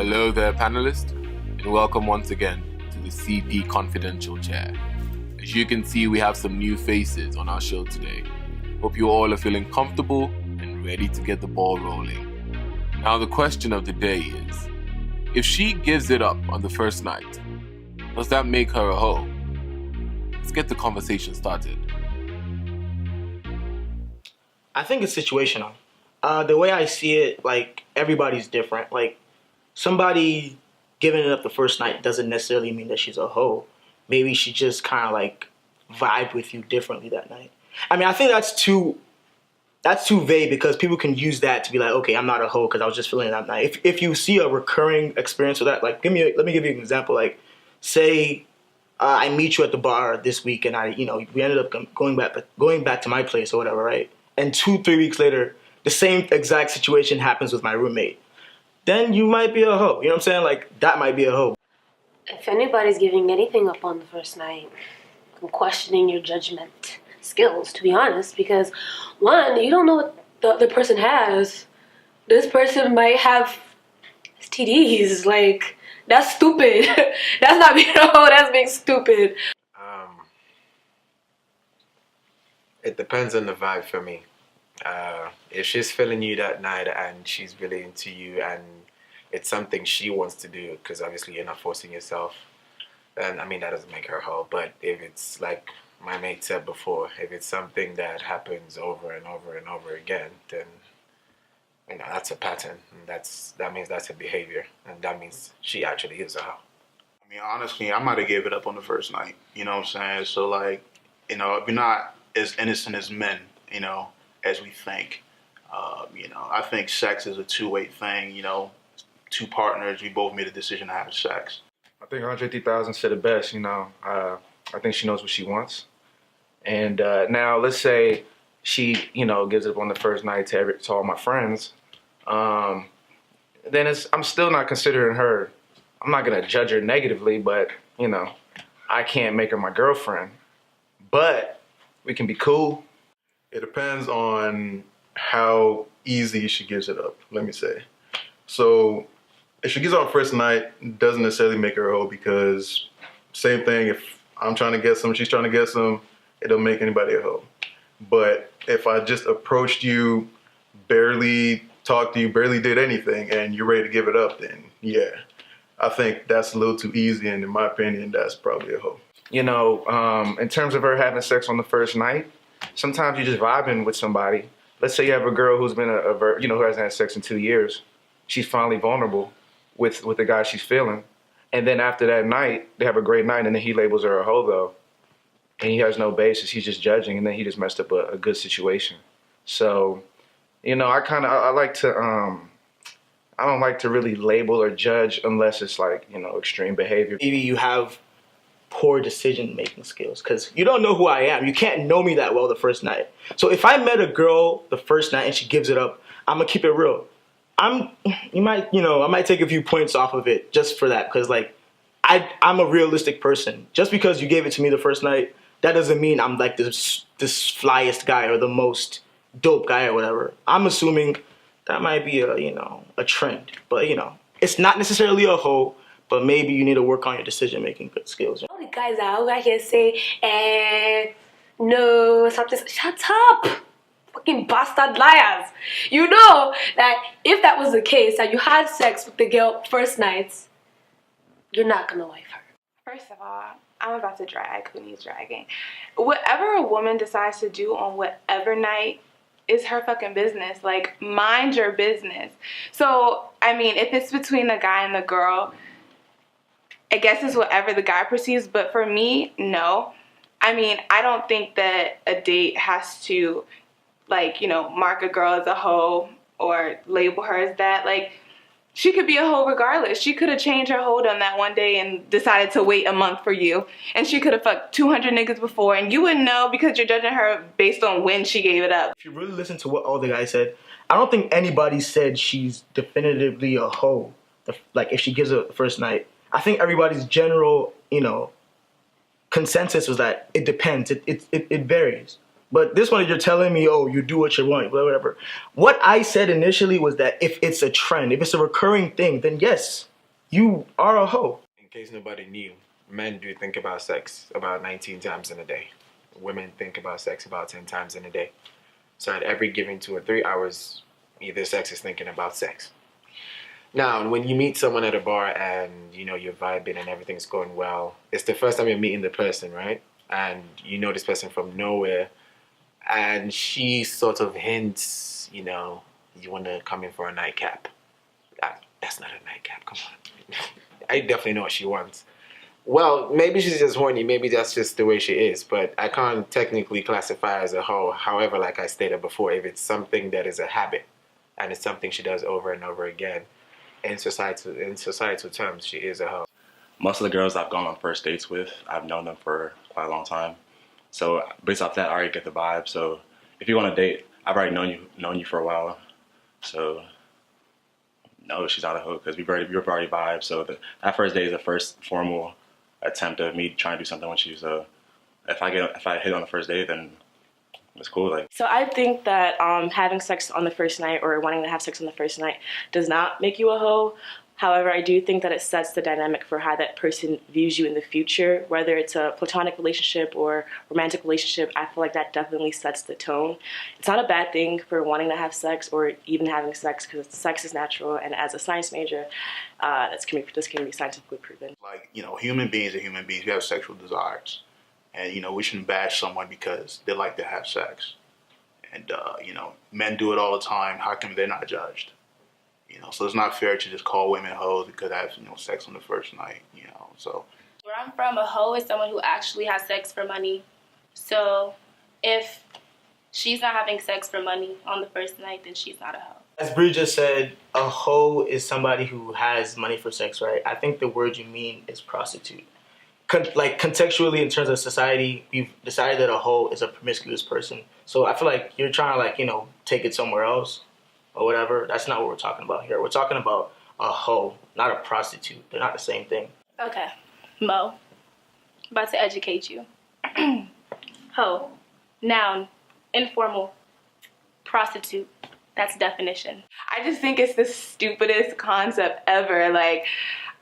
Hello there, panelists, and welcome once again to the CP Confidential chair. As you can see, we have some new faces on our show today. Hope you all are feeling comfortable and ready to get the ball rolling. Now, the question of the day is, if she gives it up on the first night, does that make her a hoe? Let's get the conversation started. I think it's situational. The way I see it, like, everybody's different. Like, somebody giving it up the first night doesn't necessarily mean that she's a hoe. Maybe she just kind of like vibed with you differently that night. I mean, I think that's too vague because people can use that to be like, okay, I'm not a hoe because I was just feeling it that night. If you see a recurring experience with that, like, let me give you an example. Like, say I meet you at the bar this week and we ended up going back to my place or whatever, right? And 2-3 weeks later, the same exact situation happens with my roommate. Then you might be a hoe. You know what I'm saying? Like, that might be a hoe. If anybody's giving anything up on the first night, I'm questioning your judgment skills, to be honest, because one, you don't know what the other person has. This person might have STDs. Like, that's stupid. That's not being a hoe, that's being stupid. It depends on the vibe for me. If she's feeling you that night and she's really into you and it's something she wants to do, because obviously you're not forcing yourself, then I mean that doesn't make her a hoe. But if it's like my mate said before, if it's something that happens over and over and over again, then that's a pattern, and that means that's a behavior, and that means she actually is a hoe. I mean, honestly, I might have gave it up on the first night. You know what I'm saying? So, like, if you're not as innocent as men, as we think, I think sex is a two-way thing. Two partners, we both made a decision to have sex. I think 150,000 said it best. I think she knows what she wants. And now, let's say she, gives it up on the first night to all my friends. Then I'm still not considering her. I'm not gonna judge her negatively, but I can't make her my girlfriend. But we can be cool. It depends on how easy she gives it up, let me say. So if she gives it up first night, it doesn't necessarily make her a hoe, because same thing, if I'm trying to get some, she's trying to get some, it don't make anybody a hoe. But if I just approached you, barely talked to you, barely did anything, and you're ready to give it up, then yeah, I think that's a little too easy, and in my opinion, that's probably a hoe. In terms of her having sex on the first night, sometimes you're just vibing with somebody. Let's say you have a girl who's been who hasn't had sex in 2 years. She's finally vulnerable with the guy she's feeling. And then after that night, they have a great night, and then he labels her a hoe, though. And he has no basis. He's just judging, and then he just messed up a good situation. So, I like to, I don't like to really label or judge unless it's like, extreme behavior. Maybe you have poor decision-making skills because you don't know who I am. You can't know me that well the first night. So if I met a girl the first night and she gives it up, I'm gonna keep it real. I might take a few points off of it just for that, because like I'm a realistic person. Just because you gave it to me the first night, that doesn't mean I'm like this flyest guy or the most dope guy or whatever. I'm assuming that might be a trend, but it's not necessarily a hoe. But maybe you need to work on your decision-making skills. All the guys out here say, no, something. Shut up! Fucking bastard liars. You know that if that was the case, that you had sex with the girl first night, you're not gonna wife her. First of all, I'm about to drag. Who needs dragging? Whatever a woman decides to do on whatever night is her fucking business. Like, mind your business. So, I mean, if it's between the guy and the girl, I guess it's whatever the guy perceives, but for me, no. I mean, I don't think that a date has to, mark a girl as a hoe or label her as that. Like, she could be a hoe regardless. She could have changed her hold on that one day and decided to wait a month for you. And she could have fucked 200 niggas before, and you wouldn't know because you're judging her based on when she gave it up. If you really listen to what all the guys said, I don't think anybody said she's definitively a hoe, like if she gives it the first night. I think everybody's general, consensus was that it depends. It varies. But this one, you're telling me, oh, you do what you want, whatever. What I said initially was that if it's a trend, if it's a recurring thing, then yes, you are a hoe. In case nobody knew, men do think about sex about 19 times in a day. Women think about sex about 10 times in a day. So at every given 2 or 3 hours, either sex is thinking about sex. Now, when you meet someone at a bar and, you know, you're vibing and everything's going well, it's the first time you're meeting the person, right? And you know this person from nowhere, and she sort of hints, you know, you want to come in for a nightcap. That's not a nightcap, come on. I definitely know what she wants. Well, maybe she's just horny, maybe that's just the way she is, but I can't technically classify her as a hoe. However, like I stated before, if it's something that is a habit, and it's something she does over and over again, in societal terms, she is a hoe. Most of the girls I've gone on first dates with, I've known them for quite a long time. So based off that, I already get the vibe. So if you want to date, I've already known you for a while. So no, she's not a hoe because we've already vibed. So that first date is the first formal attempt of me trying to do something with you. So if I hit on the first date, then it's cool. Like, so I think that having sex on the first night or wanting to have sex on the first night does not make you a hoe. However, I do think that it sets the dynamic for how that person views you in the future, whether it's a platonic relationship or romantic relationship. I feel like that definitely sets the tone. It's not a bad thing for wanting to have sex or even having sex because sex is natural, and as a science major, this can be scientifically proven. Like, you know, human beings are human beings. We have sexual desires. And, you know, we shouldn't bash someone because they like to have sex. And, you know, men do it all the time. How come they're not judged? You know, so it's not fair to just call women hoes because they have, you know, sex on the first night, you know, so. Where I'm from, a hoe is someone who actually has sex for money. So if she's not having sex for money on the first night, then she's not a hoe. As Bree just said, a hoe is somebody who has money for sex, right? I think the word you mean is prostitute. Like contextually in terms of society, we've decided that a hoe is a promiscuous person. So I feel like you're trying to, like, you know, take it somewhere else or whatever. That's not what we're talking about here. We're talking about a hoe, not a prostitute. They're not the same thing. Okay, Mo, about to educate you. Hoe, noun, informal, prostitute. That's definition. I just think it's the stupidest concept ever. Like,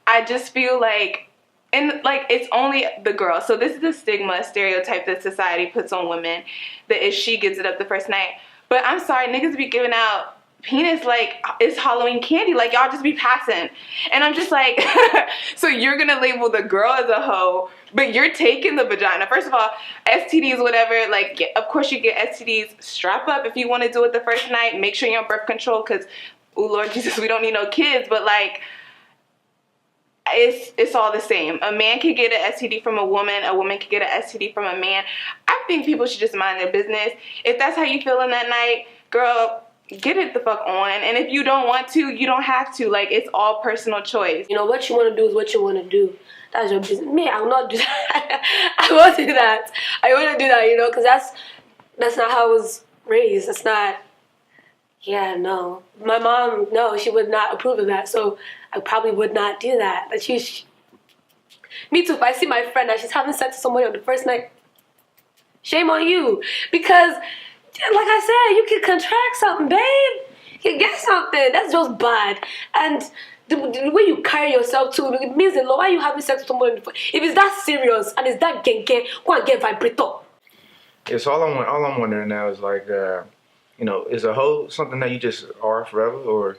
I just feel like, and like, it's only the girl. So this is a stigma, stereotype that society puts on women, that if she gives it up the first night. But I'm sorry, niggas be giving out penis like it's Halloween candy. Like, y'all just be passing. And I'm just like, so you're gonna label the girl as a hoe, but you're taking the vagina. First of all, STDs, whatever, like, of course you get STDs. Strap up if you want to do it the first night. Make sure you're on birth control because, oh Lord Jesus, we don't need no kids. But like, it's all the same. A man can get an STD from a woman can get an STD from a man. I think people should just mind their business. If that's how you feel in that night, girl, get it the fuck on. And if you don't want to, you don't have to. Like, it's all personal choice. You know, what you want to do is what you want to do. That's your business. Me, I will not do that. I won't do that. I wouldn't do that, you know, because that's not how I was raised. That's not, yeah, no. My mom, no, she would not approve of that. So I probably would not do that. But me too, if I see my friend that she's having sex with somebody on the first night, shame on you. Because, like I said, you can contract something, babe. You can get something. That's just bad. And the way you carry yourself too, it means a lot. Why are you having sex with somebody? If it's that serious and it's that genge, go and get vibrator. Yes, all I'm wondering now is like, you know, is a hoe something that you just are forever, or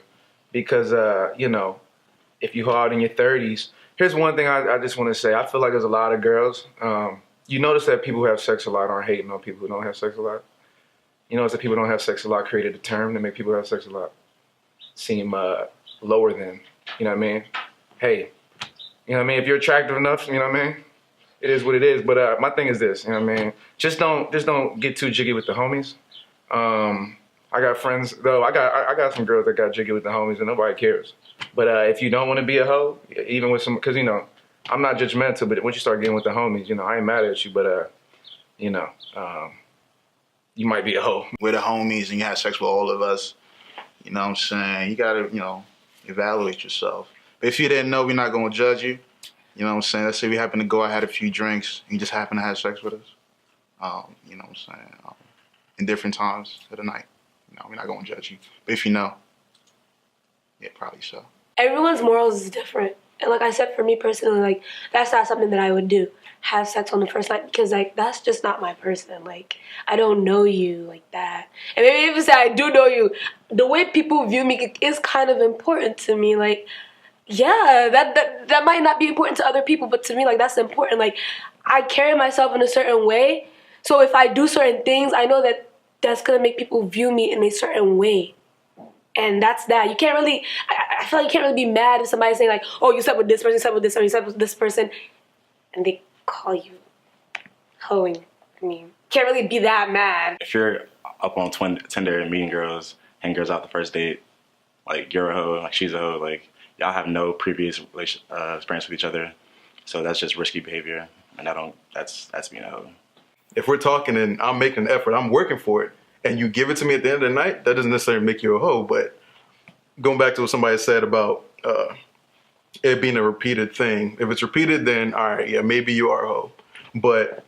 because you know, if you hoe out in your 30s. Here's one thing I just want to say. I feel like there's a lot of girls. You notice that people who have sex a lot aren't hating on people who don't have sex a lot. You notice that people who don't have sex a lot created a term to make people who have sex a lot seem lower than. You know what I mean? Hey, you know what I mean? If you're attractive enough, you know what I mean? It is what it is. But my thing is this, you know what I mean? Just don't get too jiggy with the homies. I got friends though. I got some girls that got jiggy with the homies, and nobody cares. But if you don't want to be a hoe, even with some, because you know, I'm not judgmental. But once you start getting with the homies, you know, I ain't mad at you. But you know, you might be a hoe. We're the homies, and you have sex with all of us. You know what I'm saying? You gotta, you know, evaluate yourself. But if you didn't know, we're not gonna judge you. You know what I'm saying? Let's say we happen to go out, had a few drinks, and you just happen to have sex with us. You know what I'm saying? In different times of the night. You know, we're not gonna judge you. But if you know, yeah, probably so. Everyone's morals is different. And like I said, for me personally, like, that's not something that I would do. Have sex on the first night, because like that's just not my person. Like, I don't know you like that. And maybe even say I do know you, the way people view me is kind of important to me. Like, yeah, that might not be important to other people, but to me, like, that's important. Like, I carry myself in a certain way, so if I do certain things, I know that that's gonna make people view me in a certain way. And that's that. You can't really, I feel like you can't really be mad if somebody's saying like, oh, you slept with this person, you slept with this person, you slept with this person, and they call you hoeing. I mean, can't really be that mad. If you're up on Tinder and meeting girls, hang girls out the first date, like you're a hoe, like she's a hoe, like y'all have no previous experience with each other, so that's just risky behavior, and that's being a hoe. If we're talking and I'm making an effort, I'm working for it, and you give it to me at the end of the night, that doesn't necessarily make you a hoe. But going back to what somebody said about it being a repeated thing, if it's repeated, then all right, yeah, maybe you are a hoe. But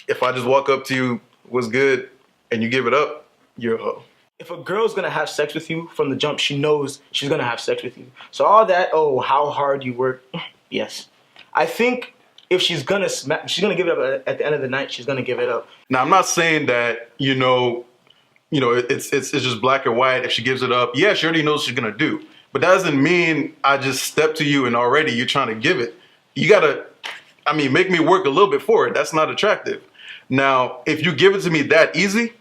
if I just walk up to you, what's good, and you give it up, you're a hoe. If a girl's gonna have sex with you from the jump, she knows she's gonna have sex with you. So all that, oh, how hard you work, yes. I think if she's gonna give it up at the end of the night, she's gonna give it up. Now, I'm not saying that, it's just black and white. If she gives it up, yeah, she already knows what she's gonna do. But that doesn't mean I just step to you and already you're trying to give it. You gotta, make me work a little bit for it. That's not attractive. Now, if you give it to me that easy,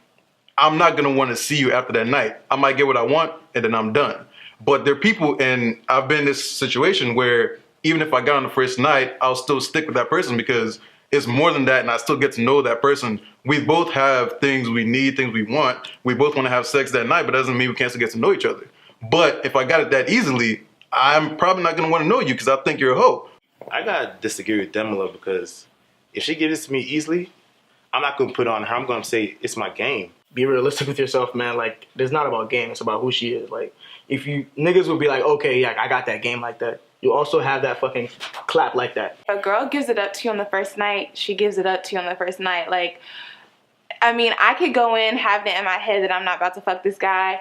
I'm not gonna wanna see you after that night. I might get what I want and then I'm done. But there are people, and I've been in this situation where even if I got on the first night, I'll still stick with that person because it's more than that and I still get to know that person. We both have things we need, things we want. We both wanna have sex that night, but that doesn't mean we can't still get to know each other. But if I got it that easily, I'm probably not gonna wanna know you because I think you're a hoe. I gotta disagree with Damola because if she gives it to me easily, I'm not gonna put it on her. I'm gonna say it's my game. Be realistic with yourself, man. Like, it's not about game, it's about who she is. Like, if you niggas would be like, okay, yeah, I got that game like that. You also have that fucking clap like that. A girl gives it up to you on the first night, she gives it up to you on the first night. Like, I could go in having it in my head that I'm not about to fuck this guy,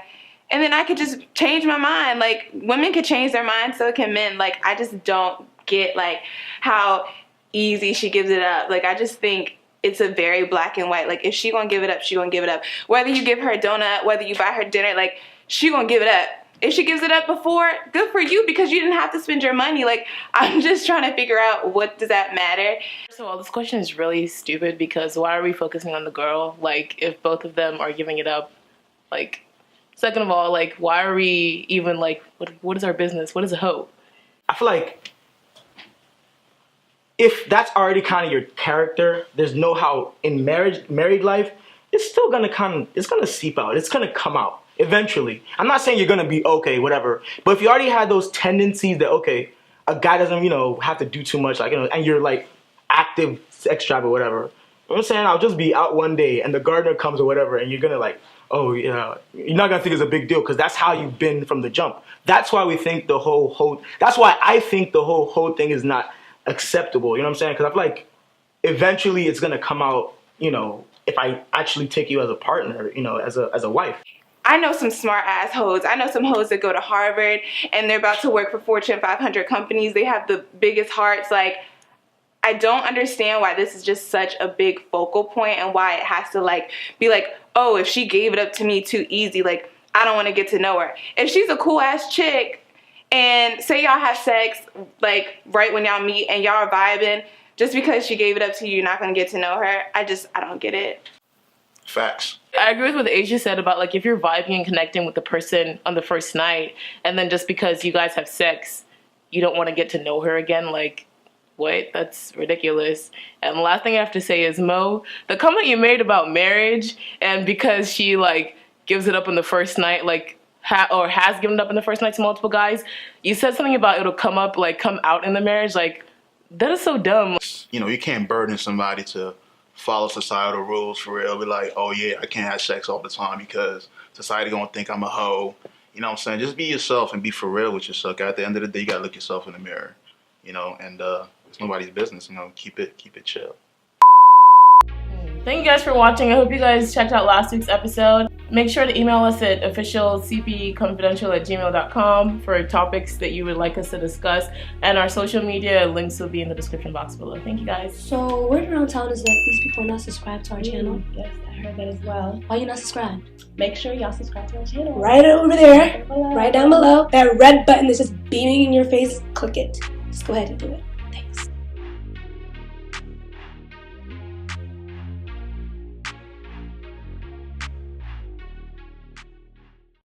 and then I could just change my mind. Like, women can change their mind, so can men. Like, I just don't get, like, how easy she gives it up. Like, I just think it's a very black and white. Like, if she gonna give it up, she gonna give it up. Whether you give her a donut, whether you buy her dinner, like, she gonna give it up. If she gives it up before, good for you because you didn't have to spend your money. Like, I'm just trying to figure out, what does that matter? First of all, this question is really stupid because why are we focusing on the girl? Like, if both of them are giving it up, like, second of all, like, why are we even, like, what is our business? What is a hoe? I feel like if that's already kind of your character, there's no how in married life, it's still gonna it's gonna seep out. It's gonna come out eventually. I'm not saying you're gonna be okay, whatever. But if you already had those tendencies that, okay, a guy doesn't, have to do too much, like, and you're like active sex drive or whatever. You know what I'm saying? I'll just be out one day and the gardener comes or whatever, and you're gonna like, oh yeah, you're not gonna think it's a big deal because that's how you've been from the jump. That's why we think that's why I think the whole thing is not acceptable. You know what I'm saying? Because I feel like eventually it's gonna come out, if I actually take you as a partner, as a wife. I know some smart ass hoes. I know some hoes that go to Harvard and they're about to work for Fortune 500 companies. They have the biggest hearts. Like, I don't understand why this is just such a big focal point and why it has to like be like, oh, if she gave it up to me too easy, like, I don't want to get to know her. If she's a cool ass chick and say y'all have sex like right when y'all meet and y'all are vibing, just because she gave it up to you, you're not going to get to know her. I don't get it. Facts. I agree with what Aisha said about, like, if you're vibing and connecting with the person on the first night, and then just because you guys have sex, you don't want to get to know her again, like, what? That's ridiculous. And the last thing I have to say is, Mo, the comment you made about marriage, and because she, like, gives it up on the first night, like, has given it up in the first night to multiple guys, you said something about it'll come out in the marriage, like, that is so dumb. You can't burden somebody to follow societal rules for real. Be like, oh yeah, I can't have sex all the time because society gonna think I'm a hoe. You know what I'm saying? Just be yourself and be for real with yourself. At the end of the day, you gotta look yourself in the mirror. And it's nobody's business. Keep it chill. Thank you guys for watching. I hope you guys checked out last week's episode. Make sure to email us at officialcpconfidential@gmail.com for topics that you would like us to discuss. And our social media links will be in the description box below. Thank you guys. So word around town is that these people are not subscribed to our channel. Yes, I heard that as well. Why are you not subscribed? Make sure y'all subscribe to our channel. Right over there. Right down below. That red button that's just beaming in your face, click it. Just go ahead and do it.